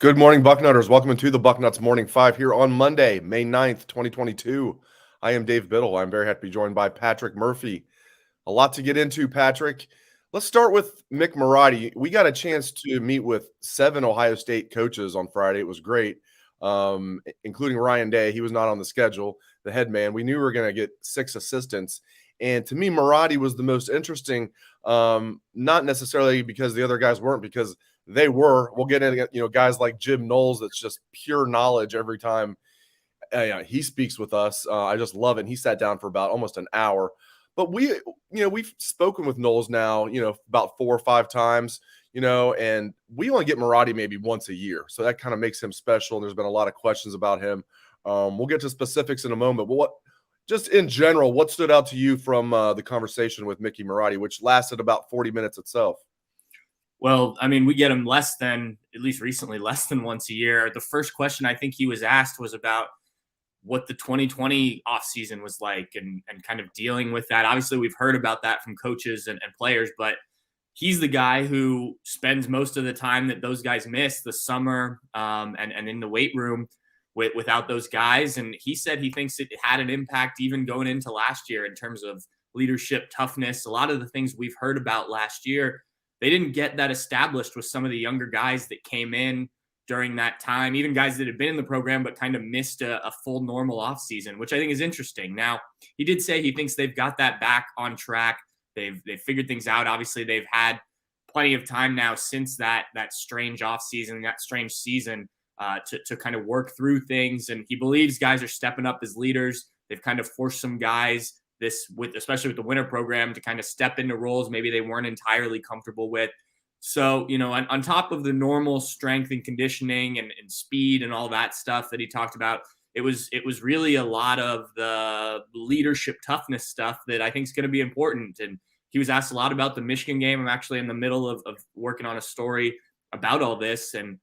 Good morning, Bucknutters. Welcome to the Bucknuts Morning 5 here on Monday, May 9th, 2022. I am Dave Biddle. I'm very happy to be joined by Patrick Murphy. A lot to get into, Patrick. Let's start with Mick Marotti. We got a chance to meet with 7 Ohio State coaches on Friday. It was great, including Ryan Day. He was not on the schedule, the head man. We knew we were going to get 6 assistants. And to me, Marotti was the most interesting, not necessarily because the other guys weren't, because they were. We'll get into guys like Jim Knowles. That's just pure knowledge every time he speaks with us. I just love it. And he sat down for about almost an hour. But we've spoken with Knowles now, about 4 or 5 times, and we only get Marotti maybe once a year. So that kind of makes him special. And there's been a lot of questions about him. We'll get to specifics in a moment. But just in general, what stood out to you from the conversation with Mickey Marotti, which lasted about 40 minutes itself? Well, I mean, we get him less than once a year. The first question I think he was asked was about what the 2020 offseason was like and kind of dealing with that. Obviously, we've heard about that from coaches and players, but he's the guy who spends most of the time that those guys miss, the summer and in the weight room without those guys. And he said he thinks it had an impact even going into last year in terms of leadership, toughness. A lot of the things we've heard about last year, they didn't get that established with some of the younger guys that came in during that time, even guys that had been in the program but kind of missed a full normal offseason, which I think is interesting. Now, he did say he thinks they've got that back on track. They've figured things out. Obviously, they've had plenty of time now since that strange offseason, that strange season to kind of work through things. And he believes guys are stepping up as leaders. They've kind of forced some guys especially with the winter program to kind of step into roles maybe they weren't entirely comfortable with. So, on top of the normal strength and conditioning and speed and all that stuff that he talked about, it was really a lot of the leadership toughness stuff that I think is going to be important. And he was asked a lot about the Michigan game. I'm actually in the middle of working on a story about all this. And,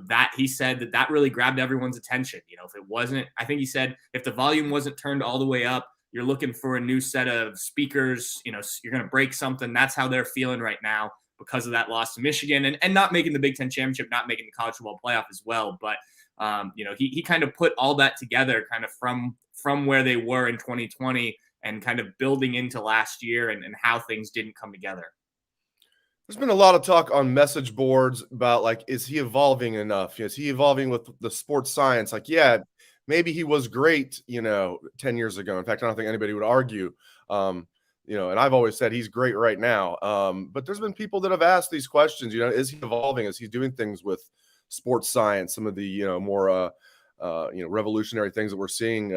that he said that really grabbed everyone's attention. If it wasn't, I think he said, if the volume wasn't turned all the way up, you're looking for a new set of speakers, you're going to break something. That's how they're feeling right now because of that loss to Michigan and not making the Big Ten championship, not making the college football playoff as well. But, he kind of put all that together kind of from where they were in 2020 and kind of building into last year and how things didn't come together. There's been a lot of talk on message boards about, is he evolving enough? Is he evolving with the sports science? Maybe he was great, 10 years ago. In fact, I don't think anybody would argue, and I've always said he's great right now. But there's been people that have asked these questions, is he evolving? Is he doing things with sports science? Some of the, more, revolutionary things that we're seeing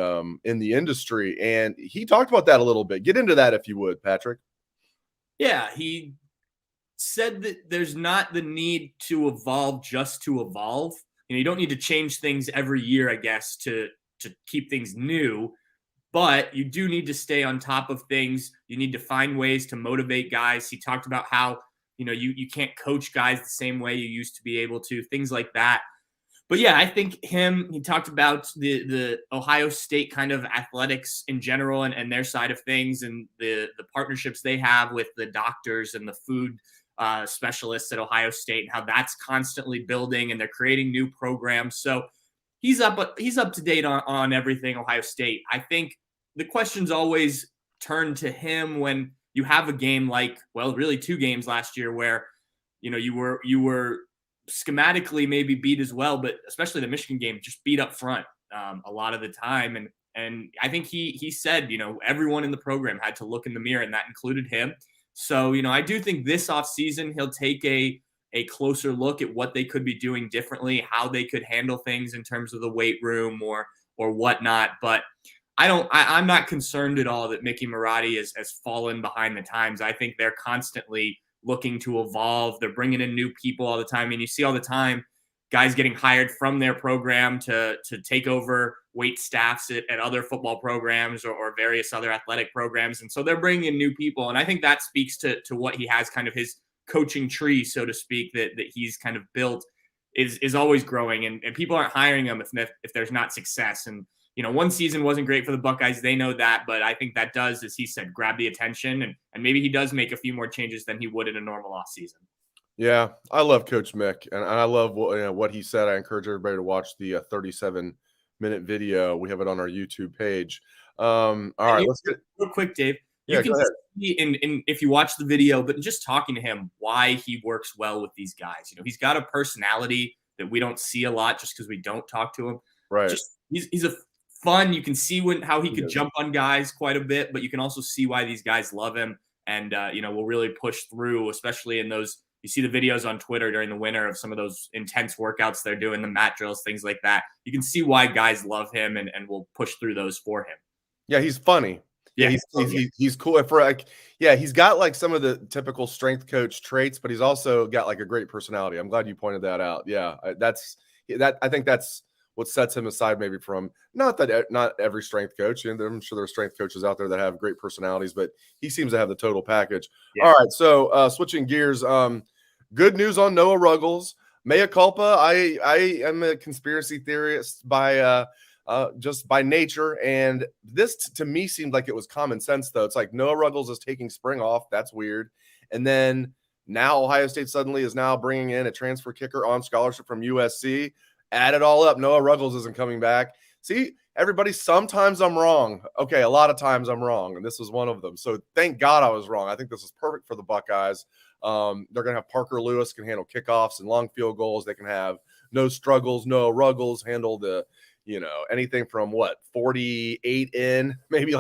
in the industry. And he talked about that a little bit. Get into that if you would, Patrick. Yeah, he said that there's not the need to evolve just to evolve. You don't need to change things every year, I guess, to keep things new, but you do need to stay on top of things. You need to find ways to motivate guys. He talked about how, you can't coach guys the same way you used to be able to, things like that. But yeah, I think he talked about the Ohio State kind of athletics in general and their side of things and the partnerships they have with the doctors and the food specialists at Ohio State and how that's constantly building and they're creating new programs. So he's up to date on everything Ohio State. I think the questions always turn to him when you have a game really 2 games last year where, you were schematically maybe beat as well, but especially the Michigan game, just beat up front a lot of the time. And I think he said, everyone in the program had to look in the mirror and that included him. So, I do think this offseason he'll take a closer look at what they could be doing differently, how they could handle things in terms of the weight room or whatnot. But I'm not concerned at all that Mickey Marotti has fallen behind the times. I think they're constantly looking to evolve. They're bringing in new people all the time. And you see all the time guys getting hired from their program to take over wait staffs at other football programs or various other athletic programs. And so they're bringing in new people. And I think that speaks to what he has, kind of his coaching tree, so to speak, that he's kind of built is always growing. And people aren't hiring him if there's not success. And, one season wasn't great for the Buckeyes. They know that. But I think that does, as he said, grab the attention. And maybe he does make a few more changes than he would in a normal offseason. Yeah, I love Coach Mick, and I love what he said. I encourage everybody to watch the 37-minute video. We have it on our YouTube page. All right, let's get real quick, Dave. You yeah. can Go ahead. see in if you watch the video, but just talking to him, why he works well with these guys. He's got a personality that we don't see a lot just because we don't talk to him. Right. Just he's a fun. You can see how he could is. jump on guys quite a bit, but you can also see why these guys love him and will really push through, especially in those. You see the videos on Twitter during the winter of some of those intense workouts they're doing, the mat drills, things like that. You can see why guys love him and will push through those for him. Yeah, he's funny. Yeah, he's cool. He's got like some of the typical strength coach traits, but he's also got like a great personality. I'm glad you pointed that out. Yeah, I think that's what sets him aside maybe from not every strength coach. And I'm sure there are strength coaches out there that have great personalities, but he seems to have the total package. Yeah. All right, so switching gears. Good news on Noah Ruggles. Mea culpa. I am a conspiracy theorist by just by nature. And this to me seemed like it was common sense, though. It's like Noah Ruggles is taking spring off. That's weird. And then now Ohio State suddenly is now bringing in a transfer kicker on scholarship from USC. Add it all up. Noah Ruggles isn't coming back. See, everybody, sometimes I'm wrong. Okay, a lot of times I'm wrong. And this was one of them. So thank God I was wrong. I think this is perfect for the Buckeyes. They're going to have Parker Lewis can handle kickoffs and long field goals. They can have no struggles. Noah Ruggles handle the anything from 48 in, maybe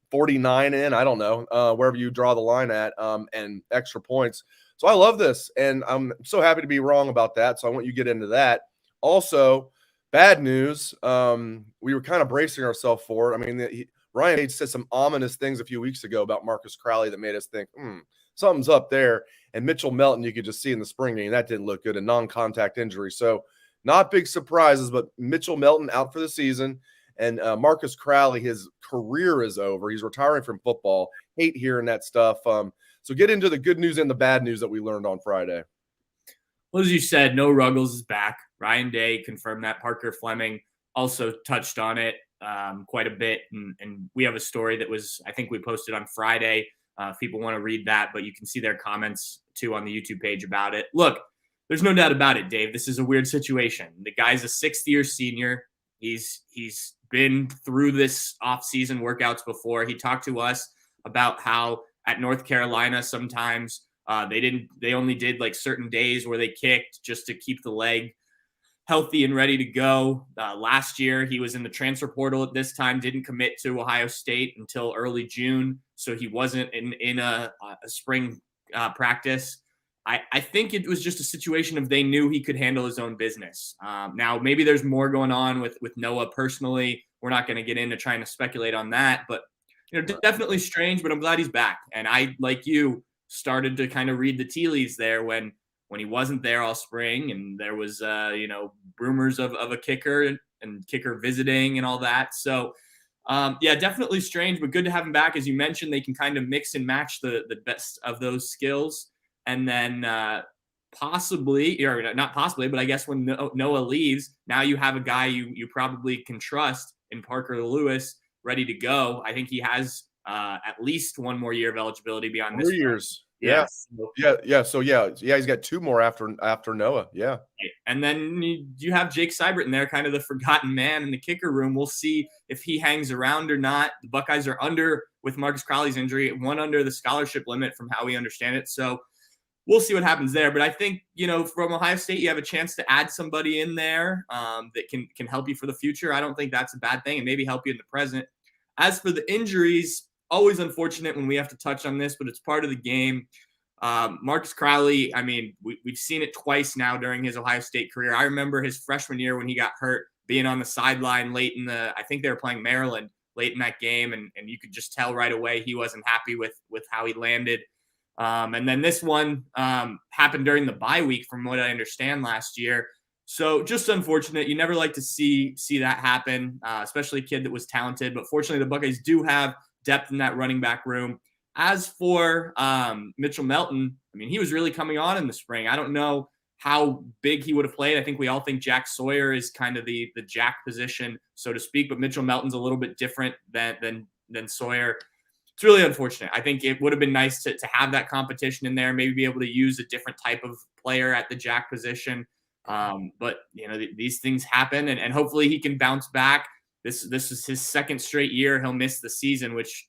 49 in, I don't know, wherever you draw the line at, and extra points. So I love this, and I'm so happy to be wrong about that. So I want you to get into that. Also, bad news. We were kind of bracing ourselves for it. I mean, Ryan H said some ominous things a few weeks ago about Marcus Crowley that made us think, something's up there. And Mitchell Melton, you could just see in the spring game, that didn't look good, a non-contact injury. So not big surprises, but Mitchell Melton out for the season. And Marcus Crowley, his career is over. He's retiring from football. Hate hearing that stuff. So get into the good news and the bad news that we learned on Friday. Well, as you said, Noah Ruggles is back. Ryan Day confirmed that. Parker Fleming also touched on it quite a bit. And we have a story that was, I think we posted on Friday. If people want to read that, but you can see their comments too on the YouTube page about it. Look, there's no doubt about it, Dave. This is a weird situation. The guy's a sixth-year senior. He's been through this off-season workouts before. He talked to us about how at North Carolina sometimes they only did like certain days where they kicked just to keep the leg healthy and ready to go. Last year, he was in the transfer portal at this time, didn't commit to Ohio State until early June, so he wasn't in a spring practice. I think it was just a situation of they knew he could handle his own business. Now, maybe there's more going on with Noah personally. We're not going to get into trying to speculate on that, but definitely strange, but I'm glad he's back. And I, like you, started to kind of read the tea leaves there when he wasn't there all spring and there was, rumors of a kicker and kicker visiting and all that. So, definitely strange, but good to have him back. As you mentioned, they can kind of mix and match the best of those skills. And then possibly, or not possibly, but I guess when Noah leaves, now you have a guy you probably can trust in Parker Lewis ready to go. I think he has at least one more year of eligibility beyond this. 3 years. Yeah. So he's got 2 more after Noah. Yeah. And then you have Jake Seibert in there, kind of the forgotten man in the kicker room. We'll see if he hangs around or not. The Buckeyes are under, with Marcus Crowley's injury, one under the scholarship limit from how we understand it. So we'll see what happens there. But I think, from Ohio State, you have a chance to add somebody in there that can help you for the future. I don't think that's a bad thing and maybe help you in the present. As for the injuries, always unfortunate when we have to touch on this, but it's part of the game. Marcus Crowley, I mean, we've seen it twice now during his Ohio State career. I remember his freshman year when he got hurt, being on the sideline late in I think they were playing Maryland late in that game, and you could just tell right away he wasn't happy with how he landed. And then this one happened during the bye week, from what I understand, last year. So just unfortunate. You never like to see that happen, especially a kid that was talented. But fortunately, the Buckeyes do have depth in that running back room. As for Mitchell Melton, I mean, he was really coming on in the spring. I don't know how big he would have played. I think we all think Jack Sawyer is kind of the Jack position, so to speak. But Mitchell Melton's a little bit different than Sawyer. it's really unfortunate. I think it would have been nice to have that competition in there, maybe be able to use a different type of player at the jack position. But these things happen, and hopefully he can bounce back. This is his second straight year he'll miss the season, which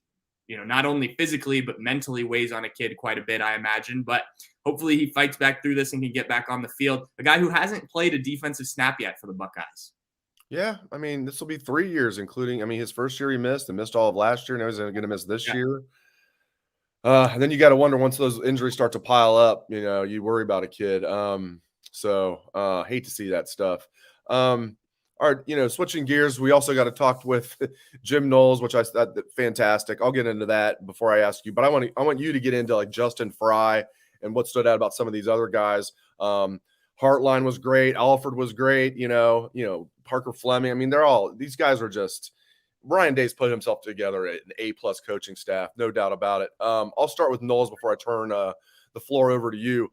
not only physically but mentally weighs on a kid quite a bit, I imagine. But hopefully he fights back through this and can get back on the field. A guy who hasn't played a defensive snap yet for the Buckeyes. Yeah, I mean, this will be 3 years, including, I mean, his first year he missed and missed all of last year. Now he's going to miss this year. And then you got to wonder, once those injuries start to pile up, you worry about a kid. So hate to see that stuff. All right, switching gears, we also got to talk with Jim Knowles, which I thought fantastic. I'll get into that before I ask you, but I want you to get into like Justin Fry and what stood out about some of these other guys. Hartline was great. Alford was great. Parker Fleming. I mean, these guys are just, Ryan Day's put himself together an A+ coaching staff, no doubt about it. I'll start with Knowles before I turn the floor over to you.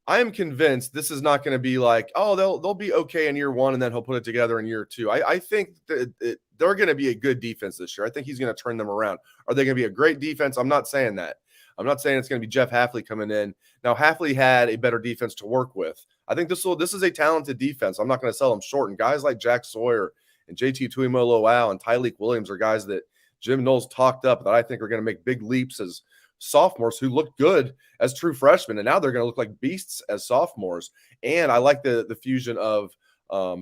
I am convinced this is not going to be like, oh, they'll be okay in year one and then he'll put it together in year two. I think that they're going to be a good defense this year. I think he's going to turn them around. Are they going to be a great defense? I'm not saying that. I'm not saying it's going to be Jeff Hafley coming in. Now, Hafley had a better defense to work with. I think this is a talented defense. I'm not going to sell them short. And guys like Jack Sawyer and JT Tuimoloau and Tyleek Williams are guys that Jim Knowles talked up that I think are going to make big leaps as sophomores who looked good as true freshmen. And now they're going to look like beasts as sophomores. And I like the fusion of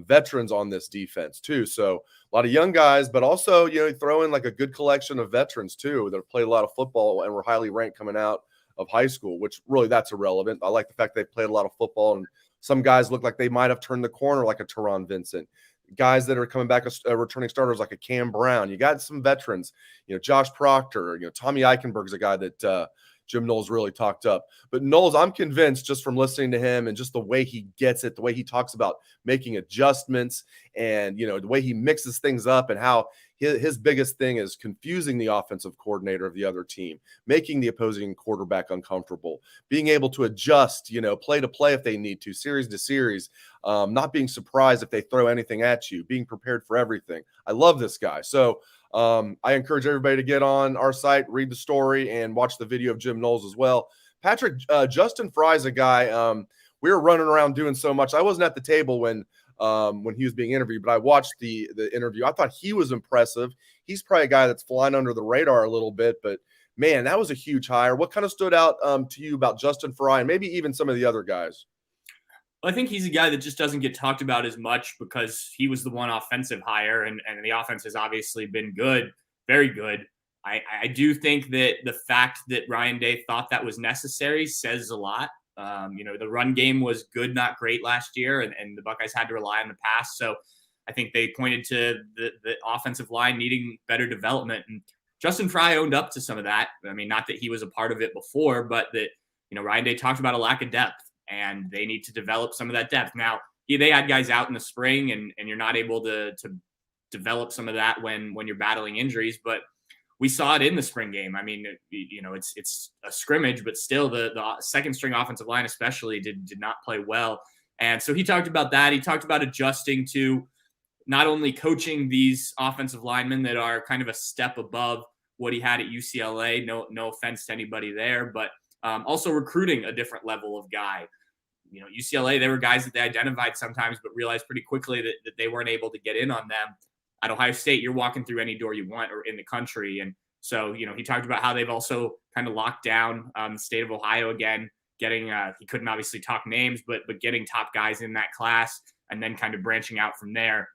veterans on this defense too. So a lot of young guys, but also, throw in like a good collection of veterans too that have played a lot of football and were highly ranked coming out of high school, which really that's irrelevant. I like the fact they played a lot of football, and some guys look like they might have turned the corner, like a Teron Vincent. Guys that are coming back as returning starters like a Cam Brown. You got some veterans, Josh Proctor, Tommy Eichenberg's a guy that Jim Knowles really talked up. But Knowles, I'm convinced just from listening to him and just the way he gets it, the way he talks about making adjustments and, the way he mixes things up and how his biggest thing is confusing the offensive coordinator of the other team, making the opposing quarterback uncomfortable, being able to adjust, play to play if they need to, series to series, not being surprised if they throw anything at you, being prepared for everything. I love this guy. So I encourage everybody to get on our site, read the story, and watch the video of Jim Knowles as well. Patrick, Justin Fry's a guy. We were running around doing so much. I wasn't at the table when he was being interviewed, but I watched the interview. I thought he was impressive. He's probably a guy that's flying under the radar a little bit, but man, that was a huge hire. What kind of stood out to you about Justin Fry and maybe even some of the other guys? Well, I think he's a guy that just doesn't get talked about as much because he was the one offensive hire, and the offense has obviously been good, very good. I do think that the fact that Ryan Day thought that was necessary says a lot. The run game was good, not great last year, and the Buckeyes had to rely on the pass. So I think they pointed to the offensive line needing better development. And Justin Fry owned up to some of that. I mean, not that he was a part of it before, but that, Ryan Day talked about a lack of depth, and they need to develop some of that depth. Now, they had guys out in the spring, and you're not able to develop some of that when you're battling injuries, but we saw it in the spring game. I mean, it's a scrimmage, but still the second string offensive line especially did not play well. And so he talked about that. He talked about adjusting to not only coaching these offensive linemen that are kind of a step above what he had at UCLA. No offense to anybody there, but also recruiting a different level of guy. UCLA, they were guys that they identified sometimes, but realized pretty quickly that they weren't able to get in on them. At Ohio State, you're walking through any door you want or in the country. And so, he talked about how they've also kind of locked down the state of Ohio again, getting, he couldn't obviously talk names, but getting top guys in that class and then kind of branching out from there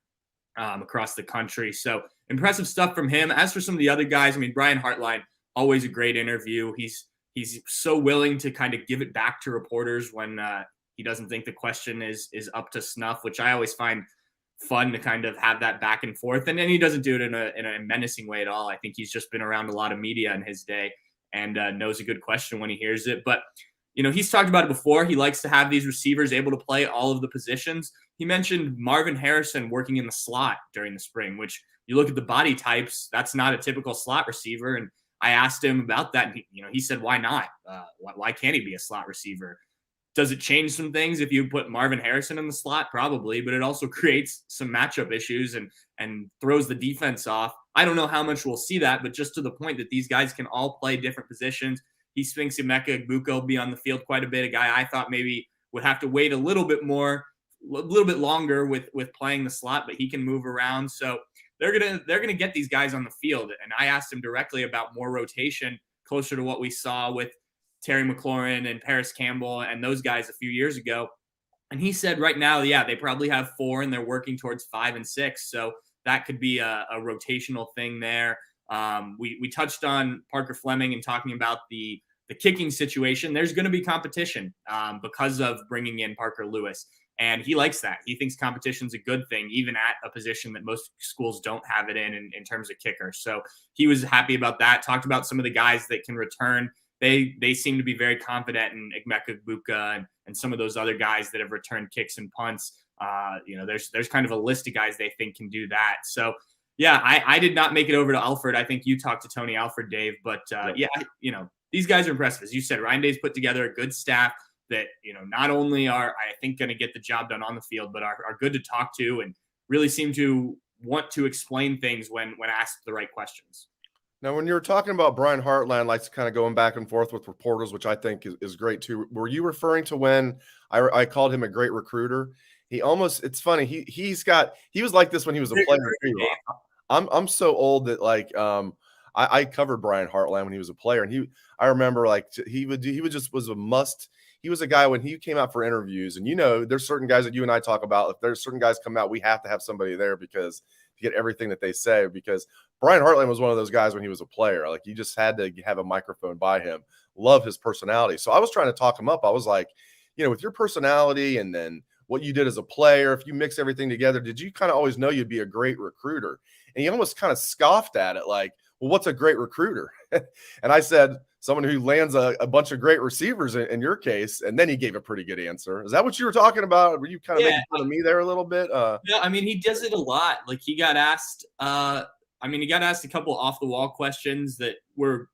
across the country. So impressive stuff from him. As for some of the other guys, I mean, Brian Hartline, always a great interview. He's so willing to kind of give it back to reporters when he doesn't think the question is up to snuff, which I always find fun to kind of have that back and forth. And then he doesn't do it in a menacing way at all. I think he's just been around a lot of media in his day and knows a good question when he hears it. But, he's talked about it before. He likes to have these receivers able to play all of the positions. He mentioned Marvin Harrison working in the slot during the spring, which you look at the body types, that's not a typical slot receiver. And I asked him about that. And he said, why not? Why can't he be a slot receiver? Does it change some things if you put Marvin Harrison in the slot? Probably, but it also creates some matchup issues and throws the defense off. I don't know how much we'll see that, but just to the point that these guys can all play different positions. He thinks Emeka Egbuka will be on the field quite a bit, a guy I thought maybe would have to wait a little bit longer with playing the slot, but he can move around. So they're gonna get these guys on the field. And I asked him directly about more rotation, closer to what we saw with Terry McLaurin and Paris Campbell and those guys a few years ago. And he said right now, yeah, they probably have 4 and they're working towards 5 and 6. So that could be a rotational thing there. We touched on Parker Fleming and talking about the kicking situation. There's going to be competition because of bringing in Parker Lewis. And he likes that. He thinks competition's a good thing, even at a position that most schools don't have it in terms of kicker. So he was happy about that. Talked about some of the guys that can return. They seem to be very confident in Emeka Egbuka and some of those other guys that have returned kicks and punts. There's kind of a list of guys they think can do that. So, yeah, I did not make it over to Alfred. I think you talked to Tony Alfred, Dave. But, these guys are impressive. As you said, Ryan Day's put together a good staff that, not only are, I think, going to get the job done on the field, but are good to talk to and really seem to want to explain things when asked the right questions. Now, when you were talking about Brian Hartline, likes kind of going back and forth with reporters, which I think is great too. Were you referring to when I called him a great recruiter? He almost, it's funny. He was like this when he was a player too. I'm so old that I covered Brian Hartline when he was a player, and I remember he was a must. He was a guy when he came out for interviews, and there's certain guys that you and I talk about. If there's certain guys come out, we have to have somebody there because to get everything that they say. Because Brian Hartline was one of those guys when he was a player. Like, you just had to have a microphone by him. Love his personality. So I was trying to talk him up. I was like, with your personality and then what you did as a player, if you mix everything together, did you kind of always know you'd be a great recruiter? And he almost kind of scoffed at it, like, well, what's a great recruiter? And I said, someone who lands a bunch of great receivers in your case. And then he gave a pretty good answer. Is that what you were talking about? Were you kind of making fun of me there a little bit? Yeah, I mean, he does it a lot. Like, he got asked, he got asked a couple off the wall questions that were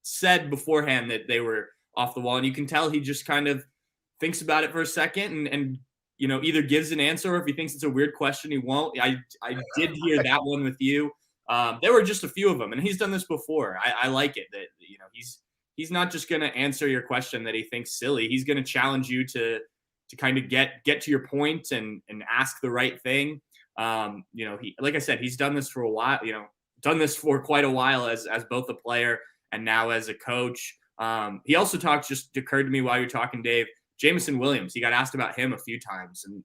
said beforehand that they were off the wall. And you can tell he just kind of thinks about it for a second and either gives an answer, or if he thinks it's a weird question, he won't. I did hear that one with you. There were just a few of them, and he's done this before. I like it that he's not just going to answer your question that he thinks silly. He's going to challenge you to kind of get to your point and ask the right thing. He, like I said, he's done this for a while. Done this for quite a while as both a player and now as a coach. He also just occurred to me while you're talking, Dave, Jameson Williams. He got asked about him a few times, and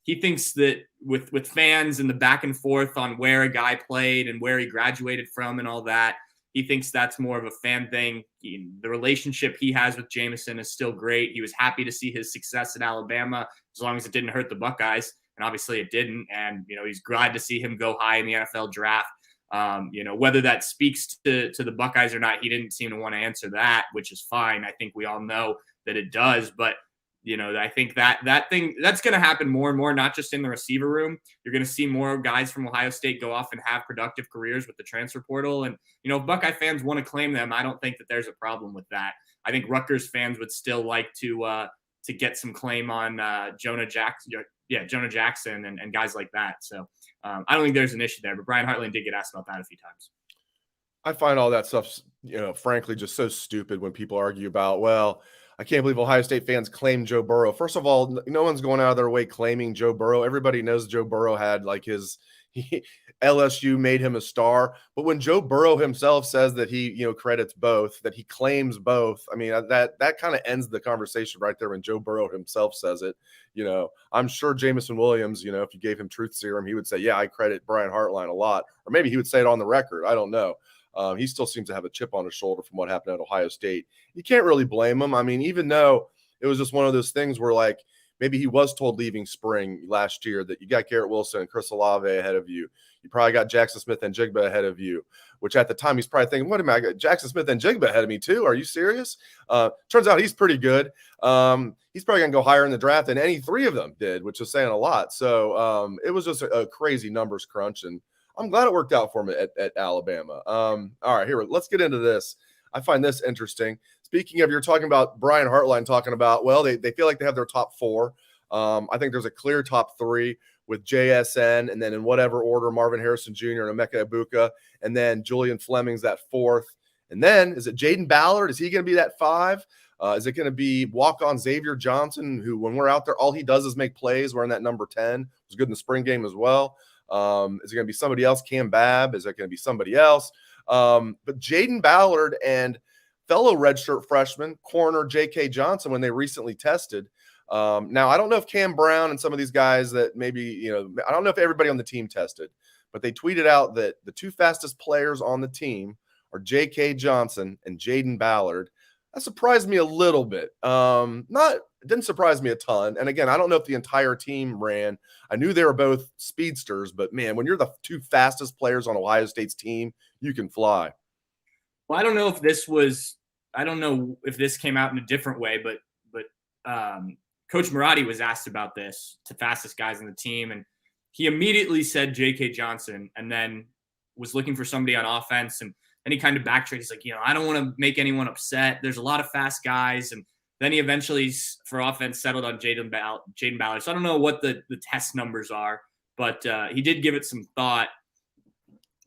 he thinks that with fans and the back and forth on where a guy played and where he graduated from and all that, he thinks that's more of a fan thing. The relationship he has with Jameson is still great. He was happy to see his success at Alabama as long as it didn't hurt the Buckeyes, and obviously it didn't. And he's glad to see him go high in the NFL draft. Whether that speaks to the Buckeyes or not, he didn't seem to want to answer that, which is fine. I think we all know that it does, but I think that thing that's going to happen more and more, not just in the receiver room. You're going to see more guys from Ohio State go off and have productive careers with the transfer portal. And, if Buckeye fans want to claim them, I don't think that there's a problem with that. I think Rutgers fans would still like to get some claim on Jonah Jackson and guys like that. So I don't think there's an issue there, but Brian Hartline did get asked about that a few times. I find all that stuff, frankly, just so stupid when people argue about, well, I can't believe Ohio State fans claim Joe Burrow. First of all, no one's going out of their way claiming Joe Burrow. Everybody knows Joe Burrow had LSU made him a star. But when Joe Burrow himself says that he, credits both, that he claims both, I mean, that kind of ends the conversation right there when Joe Burrow himself says it. I'm sure Jameson Williams, if you gave him truth serum, he would say, yeah, I credit Brian Hartline a lot. Or maybe he would say it on the record. I don't know. He still seems to have a chip on his shoulder from what happened at Ohio State. You can't really blame him. I mean, even though it was just one of those things where, maybe he was told leaving spring last year that you got Garrett Wilson and Chris Olave ahead of you. You probably got Jackson Smith and Jigba ahead of you, which at the time he's probably thinking, what am I got Jackson Smith and Jigba ahead of me too? Are you serious? Turns out he's pretty good. He's probably going to go higher in the draft than any three of them did, which is saying a lot. So it was just a crazy numbers crunch, and I'm glad it worked out for him at Alabama. All right, here, let's get into this. I find this interesting. Speaking of, you're talking about Brian Hartline talking about, well, they feel like they have their top 4. I think there's a clear top 3. with JSN, and then in whatever order, Marvin Harrison Jr. and Emeka Egbuka, and then Julian Fleming's that 4th. And then is it Jayden Ballard? Is he going to be that 5? Is it going to be walk-on Xavier Johnson, who when we're out there, all he does is make plays, wearing that number 10? Was good in the spring game as well. Is it going to be somebody else? Cam Babb? Is it going to be somebody else? But Jayden Ballard and fellow redshirt freshman corner J.K. Johnson, when they recently tested. Now, I don't know if Cam Brown and some of these guys that maybe, I don't know if everybody on the team tested, but they tweeted out that the 2 fastest players on the team are J.K. Johnson and Jayden Ballard. That surprised me a little bit. It didn't surprise me a ton. And again, I don't know if the entire team ran. I knew they were both speedsters, but man, when you're the 2 fastest players on Ohio State's team, you can fly. Well, I don't know if this came out in a different way, but Coach Marotti was asked about this to fastest guys on the team, and he immediately said J.K. Johnson, and then was looking for somebody on offense, and then he kind of backtracked. He's like, I don't want to make anyone upset. There's a lot of fast guys, and then he eventually, for offense, settled on Jayden Ballard. So I don't know what the test numbers are, but he did give it some thought.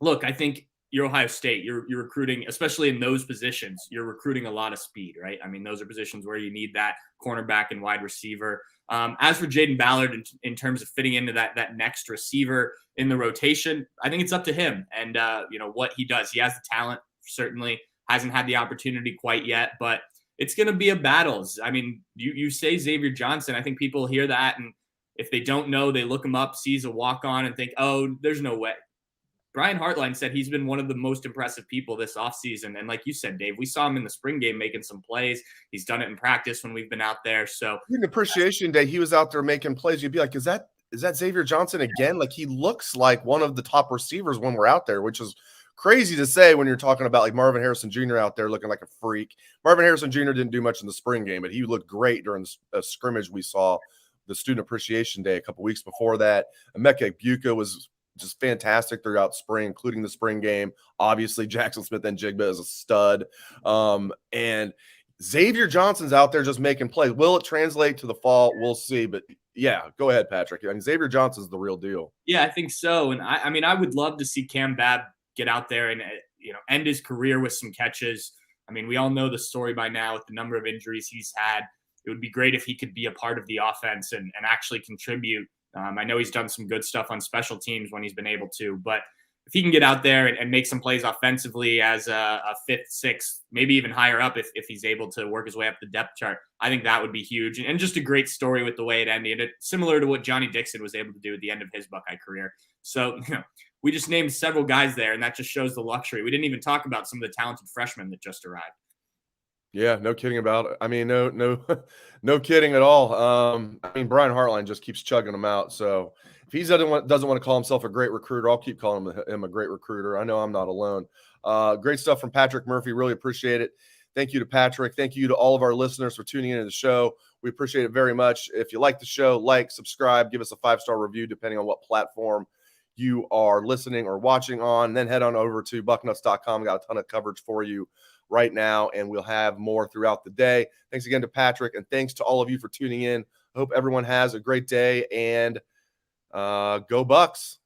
Look, I think you're Ohio State. You're recruiting, especially in those positions, you're recruiting a lot of speed, right? I mean, those are positions where you need that cornerback and wide receiver. As for Jayden Ballard, in terms of fitting into that next receiver in the rotation, I think it's up to him and what he does. He has the talent, certainly hasn't had the opportunity quite yet, but it's going to be a battle. I mean, you say Xavier Johnson. I think people hear that, and if they don't know, they look him up, sees a walk-on, and think, oh, there's no way. Brian Hartline said he's been one of the most impressive people this offseason. And like you said, Dave, we saw him in the spring game making some plays. He's done it in practice when we've been out there. So in appreciation day, he was out there making plays. You'd be like, is that Xavier Johnson again? Like, he looks like one of the top receivers when we're out there, which is crazy to say when you're talking about like Marvin Harrison Jr. out there looking like a freak. Marvin Harrison Jr. didn't do much in the spring game, but he looked great during a scrimmage we saw the Student Appreciation Day a couple weeks before that. Emeka Egbuka was just fantastic throughout spring, including the spring game. Obviously, Jackson Smith-Njigba is a stud. And Xavier Johnson's out there just making plays. Will it translate to the fall? We'll see. But yeah, go ahead, Patrick. I mean, Xavier Johnson's the real deal. Yeah, I think so. And I mean, I would love to see Cam Babb get out there and end his career with some catches. I mean, we all know the story by now with the number of injuries he's had. It would be great if he could be a part of the offense and actually contribute. I know he's done some good stuff on special teams when he's been able to, but if he can get out there and make some plays offensively as a 5th, 6th, maybe even higher up if he's able to work his way up the depth chart, I think that would be huge. And just a great story with the way it ended, similar to what Johnny Dixon was able to do at the end of his Buckeye career. So, we just named several guys there, and that just shows the luxury. We didn't even talk about some of the talented freshmen that just arrived. Yeah, no kidding about it. I mean, no kidding at all. I mean, Brian Hartline just keeps chugging them out. So if he doesn't want to call himself a great recruiter, I'll keep calling him a great recruiter. I know I'm not alone. Great stuff from Patrick Murphy. Really appreciate it. Thank you to Patrick. Thank you to all of our listeners for tuning into the show. We appreciate it very much. If you like the show, subscribe, give us a 5-star review, depending on what platform you are listening or watching on. And then head on over to bucknuts.com. Got a ton of coverage for you right now, and we'll have more throughout the day. Thanks again to Patrick, and thanks to all of you for tuning in. I hope everyone has a great day, and go Bucks.